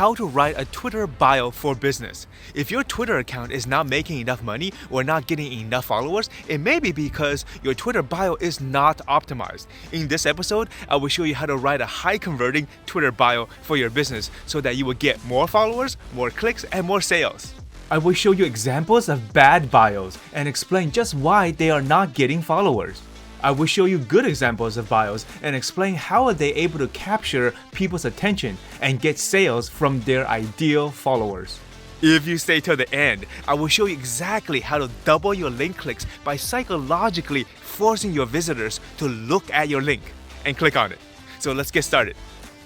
how to write a Twitter bio for business. If your Twitter account is not making enough money or not getting enough followers, it may be because your Twitter bio is not optimized. In this episode, I will show you how to write a high converting Twitter bio for your business so that you will get more followers, more clicks, and more sales. I will show you examples of bad bios and explain just why they are not getting followers. I will show you good examples of bios and explain how are they able to capture people's attention and get sales from their ideal followers. If you stay till the end, I will show you exactly how to double your link clicks by psychologically forcing your visitors to look at your link and click on it. So let's get started.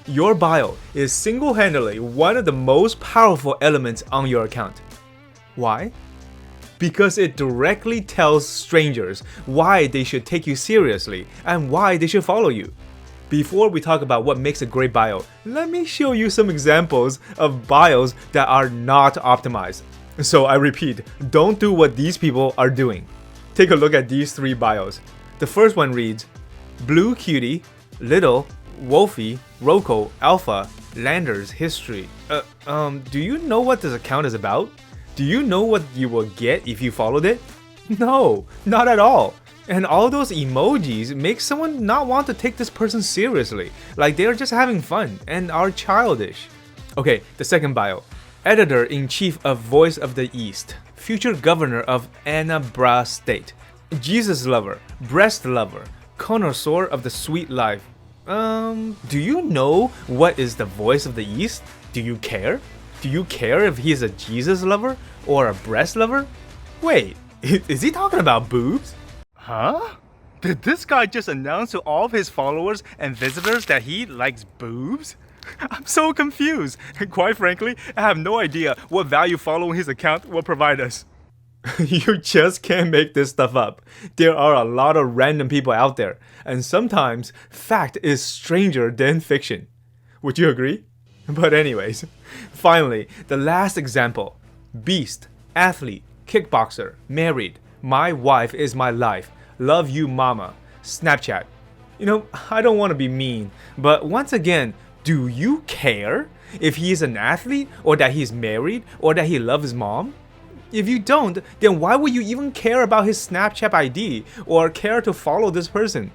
Your bio is single-handedly one of the most powerful elements on your account. Why? Because it directly tells strangers why they should take you seriously and why they should follow you. Before we talk about what makes a great bio, let me show you some examples of bios that are not optimized. So I repeat, don't do what these people are doing. Take a look at these three bios. The first one reads, Blue Cutie, Little, Wolfie, Rocco, Alpha, Landers, History. Do you know what this account is about? Do you know what you will get if you followed it? No, not at all. And all those emojis make someone not want to take this person seriously, like they are just having fun and are childish. Okay, the second bio. Editor-in-Chief of Voice of the East, future governor of Anambra State, Jesus lover, breast lover, connoisseur of the sweet life. Do you know what is the Voice of the East? Do you care? Do you care if he's a Jesus lover or a breast lover? Wait, is he talking about boobs? Huh? Did this guy just announce to all of his followers and visitors that he likes boobs? I'm so confused, and quite frankly, I have no idea what value following his account will provide us. You just can't make this stuff up. There are a lot of random people out there, and sometimes fact is stranger than fiction. Would you agree? But anyways, finally, the last example. Beast, athlete, kickboxer, married, my wife is my life, love you mama, Snapchat. You know, I don't want to be mean, but once again, do you care if he is an athlete or that he's married or that he loves his mom? If you don't, then why would you even care about his Snapchat ID or care to follow this person?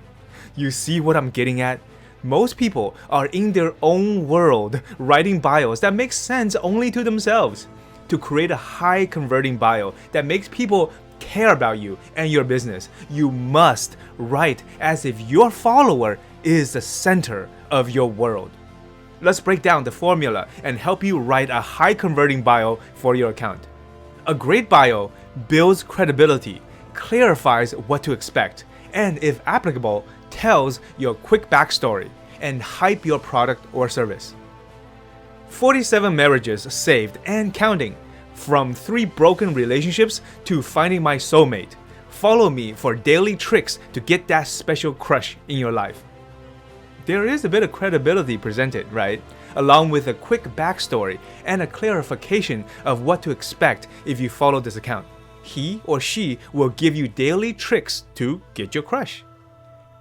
You see what I'm getting at? Most people are in their own world writing bios that make sense only to themselves. To create a high converting bio that makes people care about you and your business, you must write as if your follower is the center of your world. Let's break down the formula and help you write a high converting bio for your account. A great bio builds credibility, clarifies what to expect, and if applicable, tells your quick backstory and hype your product or service. 47 marriages saved and counting, from 3 broken relationships to finding my soulmate. Follow me for daily tricks to get that special crush in your life. There is a bit of credibility presented, right? Along with a quick backstory and a clarification of what to expect if you follow this account. He or she will give you daily tricks to get your crush.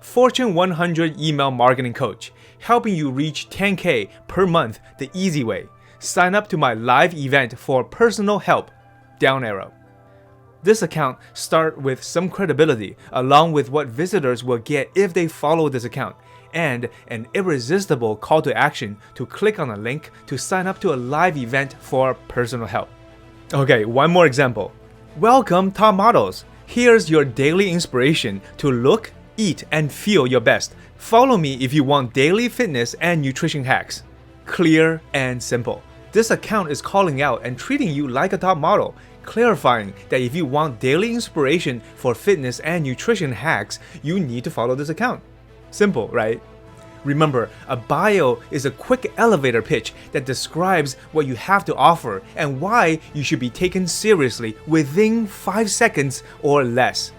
Fortune 100 email marketing coach, helping you reach 10K per month the easy way. Sign up to my live event for personal help. Down arrow. This account starts with some credibility along with what visitors will get if they follow this account, and an irresistible call to action to click on a link to sign up to a live event for personal help. Okay, one more example. Welcome top models. Here's your daily inspiration to look, eat, and feel your best. Follow me if you want daily fitness and nutrition hacks. Clear and simple. This account is calling out and treating you like a top model, clarifying that if you want daily inspiration for fitness and nutrition hacks, you need to follow this account. Simple, right? Remember, a bio is a quick elevator pitch that describes what you have to offer and why you should be taken seriously within 5 seconds or less.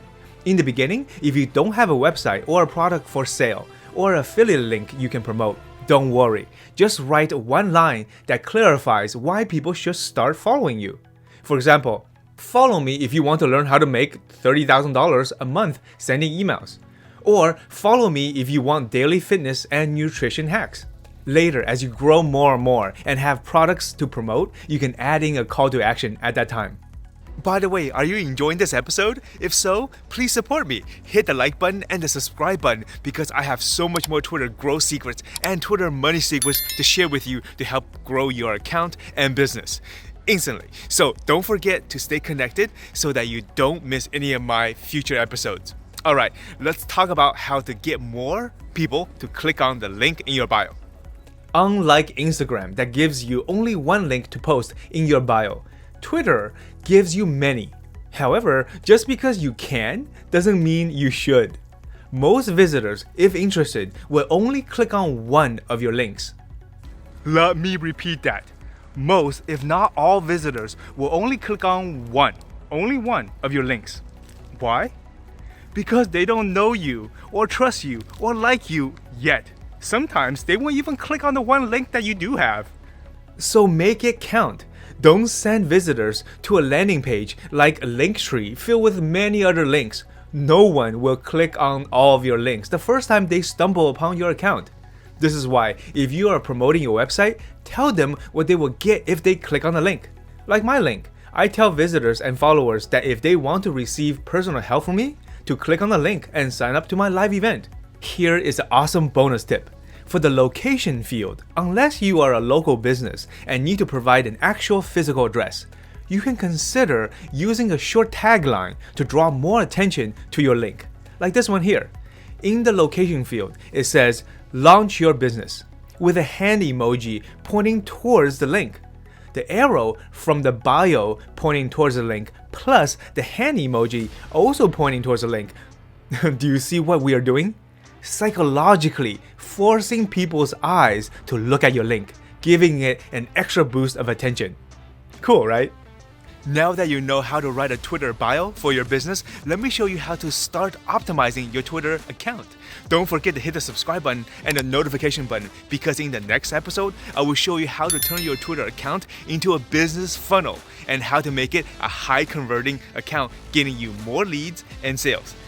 In the beginning, if you don't have a website or a product for sale or affiliate link you can promote, don't worry. Just write one line that clarifies why people should start following you. For example, follow me if you want to learn how to make $30,000 a month sending emails. Or follow me if you want daily fitness and nutrition hacks. Later, as you grow more and more and have products to promote, you can add in a call to action at that time. By the way, are you enjoying this episode? If so, please support me. Hit the like button and the subscribe button because I have so much more Twitter growth secrets and Twitter money secrets to share with you to help grow your account and business instantly. So don't forget to stay connected so that you don't miss any of my future episodes. Alright, let's talk about how to get more people to click on the link in your bio. Unlike Instagram that gives you only one link to post in your bio, Twitter gives you many. However, just because you can doesn't mean you should. Most visitors, if interested, will only click on one of your links. Let me repeat that. Most, if not all visitors, will only click on only one of your links. Why? Because they don't know you, or trust you, or like you yet. Sometimes they won't even click on the one link that you do have. So make it count. Don't send visitors to a landing page like a Linktree filled with many other links. No one will click on all of your links the first time they stumble upon your account. This is why, if you are promoting your website, tell them what they will get if they click on the link. Like my link, I tell visitors and followers that if they want to receive personal help from me, to click on the link and sign up to my live event. Here is an awesome bonus tip. For the location field, unless you are a local business and need to provide an actual physical address, you can consider using a short tagline to draw more attention to your link. Like this one here. In the location field, it says, "Launch your business," with a hand emoji pointing towards the link. The arrow from the bio pointing towards the link, plus the hand emoji also pointing towards the link. Do you see what we are doing? Psychologically forcing people's eyes to look at your link, giving it an extra boost of attention. Cool, right? Now that you know how to write a Twitter bio for your business, let me show you how to start optimizing your Twitter account. Don't forget to hit the subscribe button and the notification button because in the next episode, I will show you how to turn your Twitter account into a business funnel and how to make it a high converting account, getting you more leads and sales.